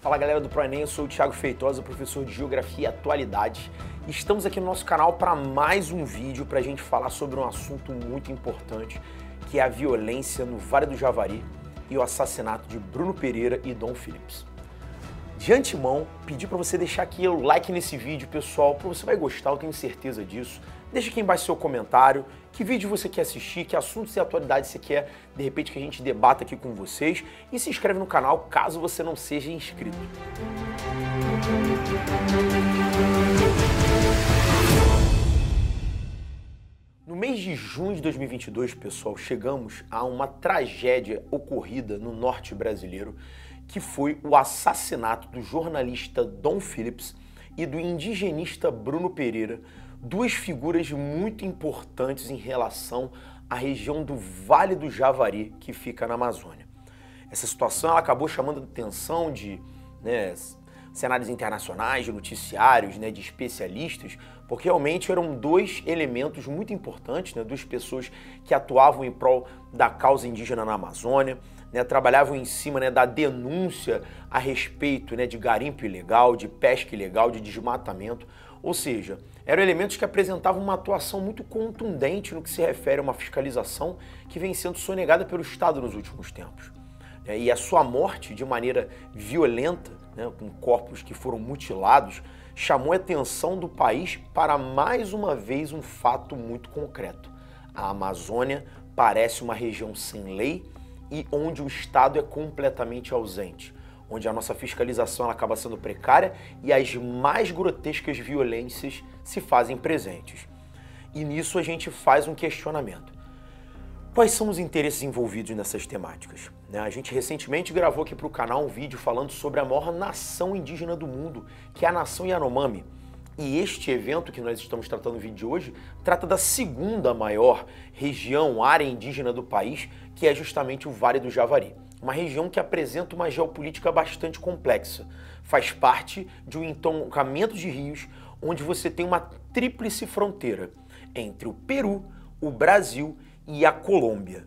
Fala galera do ProEnem, eu sou o Thiago Feitosa, professor de Geografia e Atualidades. Estamos aqui no nosso canal para mais um vídeo para a gente falar sobre um assunto muito importante, que é a violência no Vale do Javari e o assassinato de Bruno Pereira e Dom Phillips. De antemão, pedi para você deixar aqui o like nesse vídeo, pessoal, porque você vai gostar, eu tenho certeza disso. Deixa aqui embaixo seu comentário, que vídeo você quer assistir, que assuntos e atualidades você quer, de repente, que a gente debata aqui com vocês. E se inscreve no canal, caso você não seja inscrito. No mês de junho de 2022, pessoal, chegamos a uma tragédia ocorrida no norte brasileiro, que foi o assassinato do jornalista Dom Phillips e do indigenista Bruno Pereira, duas figuras muito importantes em relação à região do Vale do Javari, que fica na Amazônia. Essa situação ela acabou chamando a atenção de cenários internacionais, de noticiários, de especialistas, porque realmente eram dois elementos muito importantes, duas pessoas que atuavam em prol da causa indígena na Amazônia, trabalhavam em cima da denúncia a respeito de garimpo ilegal, de pesca ilegal, de desmatamento, ou seja, eram elementos que apresentavam uma atuação muito contundente no que se refere a uma fiscalização que vem sendo sonegada pelo Estado nos últimos tempos. E a sua morte de maneira violenta, com corpos que foram mutilados, chamou a atenção do país para mais uma vez um fato muito concreto. A Amazônia parece uma região sem lei e onde o Estado é completamente ausente, onde a nossa fiscalização ela acaba sendo precária e as mais grotescas violências se fazem presentes. E nisso a gente faz um questionamento. Quais são os interesses envolvidos nessas temáticas? A gente recentemente gravou aqui para o canal um vídeo falando sobre a maior nação indígena do mundo, que é a nação Yanomami. E este evento que nós estamos tratando no vídeo de hoje trata da segunda maior região, área indígena do país, que é justamente o Vale do Javari. Uma região que apresenta uma geopolítica bastante complexa. Faz parte de um entroncamento de rios, onde você tem uma tríplice fronteira entre o Peru, o Brasil e a Colômbia.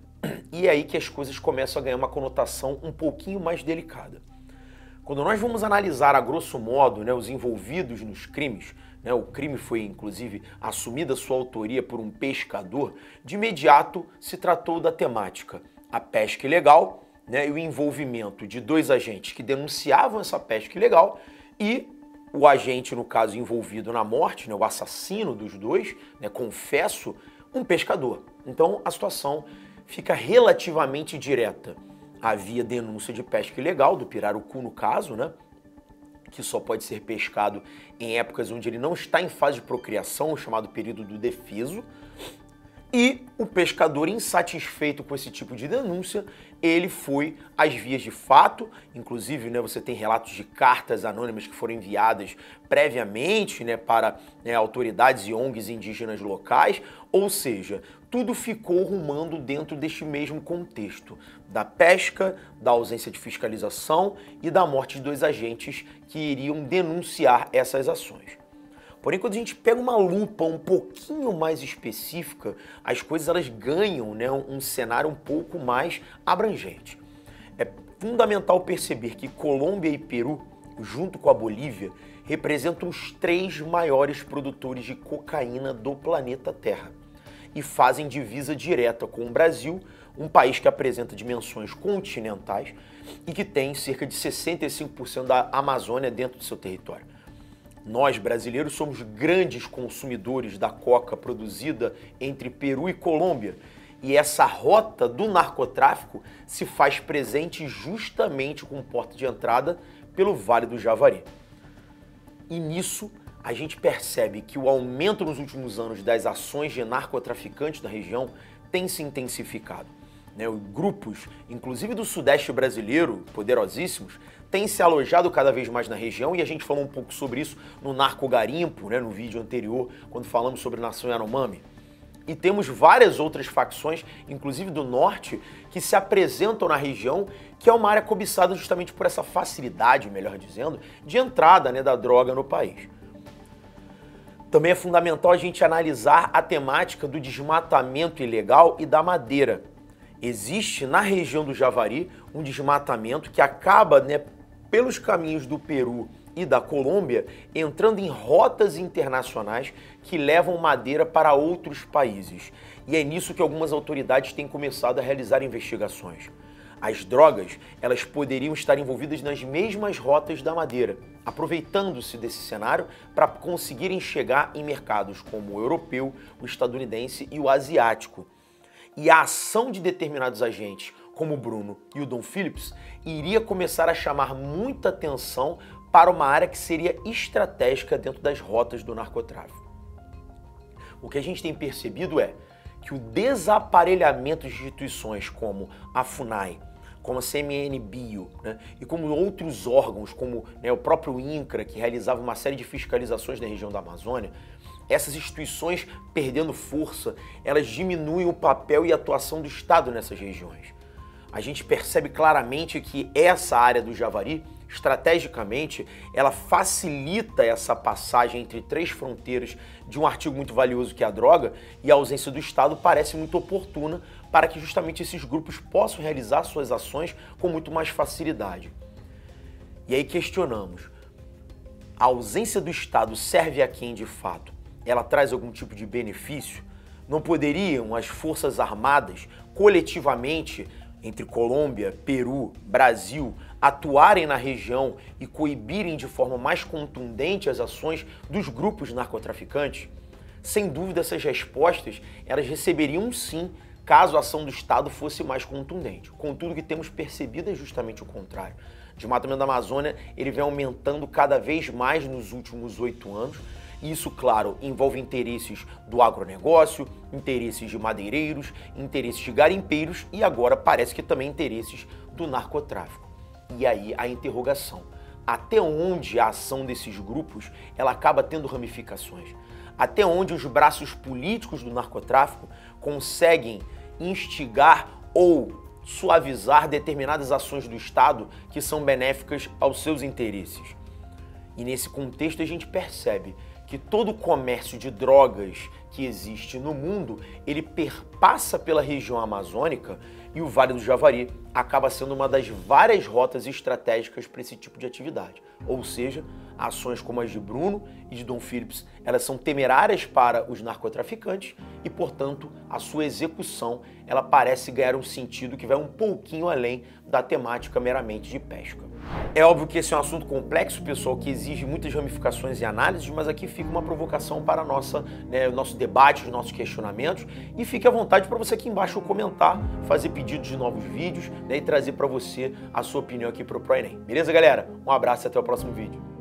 E é aí que as coisas começam a ganhar uma conotação um pouquinho mais delicada. Quando nós vamos analisar, a grosso modo, os envolvidos nos crimes, o crime foi, inclusive, assumida sua autoria por um pescador, de imediato se tratou da temática a pesca ilegal, e o envolvimento de dois agentes que denunciavam essa pesca ilegal e o agente, no caso, envolvido na morte, o assassino dos dois, confesso, um pescador. Então, a situação fica relativamente direta. Havia denúncia de pesca ilegal, do pirarucu no caso, que só pode ser pescado em épocas onde ele não está em fase de procriação, o chamado período do defeso. E o pescador, insatisfeito com esse tipo de denúncia, ele foi às vias de fato, inclusive você tem relatos de cartas anônimas que foram enviadas previamente para autoridades e ONGs indígenas locais, ou seja, tudo ficou rumando dentro deste mesmo contexto, da pesca, da ausência de fiscalização e da morte de dois agentes que iriam denunciar essas ações. Porém, quando a gente pega uma lupa um pouquinho mais específica, as coisas elas ganham um cenário um pouco mais abrangente. É fundamental perceber que Colômbia e Peru, junto com a Bolívia, representam os três maiores produtores de cocaína do planeta Terra e fazem divisa direta com o Brasil, um país que apresenta dimensões continentais e que tem cerca de 65% da Amazônia dentro do seu território. Nós, brasileiros, somos grandes consumidores da coca produzida entre Peru e Colômbia. E essa rota do narcotráfico se faz presente justamente com porta de entrada pelo Vale do Javari. E nisso, a gente percebe que o aumento nos últimos anos das ações de narcotraficantes da região tem se intensificado. Grupos, inclusive do sudeste brasileiro, poderosíssimos, têm se alojado cada vez mais na região e a gente falou um pouco sobre isso no narcogarimpo, no vídeo anterior, quando falamos sobre a nação Yanomami. E temos várias outras facções, inclusive do norte, que se apresentam na região, que é uma área cobiçada justamente por essa facilidade, melhor dizendo, de entrada da droga no país. Também é fundamental a gente analisar a temática do desmatamento ilegal e da madeira. Existe na região do Javari um desmatamento que acaba pelos caminhos do Peru e da Colômbia, entrando em rotas internacionais que levam madeira para outros países. E é nisso que algumas autoridades têm começado a realizar investigações. As drogas, elas poderiam estar envolvidas nas mesmas rotas da madeira, aproveitando-se desse cenário para conseguirem chegar em mercados como o europeu, o estadunidense e o asiático. E a ação de determinados agentes, como o Bruno e o Dom Phillips, iria começar a chamar muita atenção para uma área que seria estratégica dentro das rotas do narcotráfico. O que a gente tem percebido é que o desaparelhamento de instituições como a FUNAI, como a CMN-Bio, e como outros órgãos, como o próprio INCRA, que realizava uma série de fiscalizações na região da Amazônia, essas instituições perdendo força, elas diminuem o papel e a atuação do Estado nessas regiões. A gente percebe claramente que essa área do Javari, estrategicamente, ela facilita essa passagem entre três fronteiras de um artigo muito valioso que é a droga, e a ausência do Estado parece muito oportuna para que justamente esses grupos possam realizar suas ações com muito mais facilidade. E aí questionamos, a ausência do Estado serve a quem de fato? Ela traz algum tipo de benefício? Não poderiam as Forças Armadas coletivamente entre Colômbia, Peru, Brasil, atuarem na região e coibirem de forma mais contundente as ações dos grupos narcotraficantes? Sem dúvida, essas respostas elas receberiam sim, caso a ação do Estado fosse mais contundente. Contudo, o que temos percebido é justamente o contrário. O desmatamento da Amazônia ele vem aumentando cada vez mais nos últimos 8 anos, e isso, claro, envolve interesses do agronegócio, interesses de madeireiros, interesses de garimpeiros e agora parece que também interesses do narcotráfico. E aí a interrogação, até onde a ação desses grupos ela acaba tendo ramificações? Até onde os braços políticos do narcotráfico conseguem instigar ou suavizar determinadas ações do Estado que são benéficas aos seus interesses? E nesse contexto a gente percebe que todo o comércio de drogas que existe no mundo, ele perpassa pela região amazônica e o Vale do Javari acaba sendo uma das várias rotas estratégicas para esse tipo de atividade. Ou seja, ações como as de Bruno e de Dom Phillips, elas são temerárias para os narcotraficantes e, portanto, a sua execução, ela parece ganhar um sentido que vai um pouquinho além da temática meramente de pesca. É óbvio que esse é um assunto complexo, pessoal, que exige muitas ramificações e análises, mas aqui fica uma provocação para o nosso debate, os nossos questionamentos, e fique à vontade para você aqui embaixo comentar, fazer pedidos de novos vídeos, e trazer para você a sua opinião aqui para o ProEnem. Beleza, galera? Um abraço e até o próximo vídeo.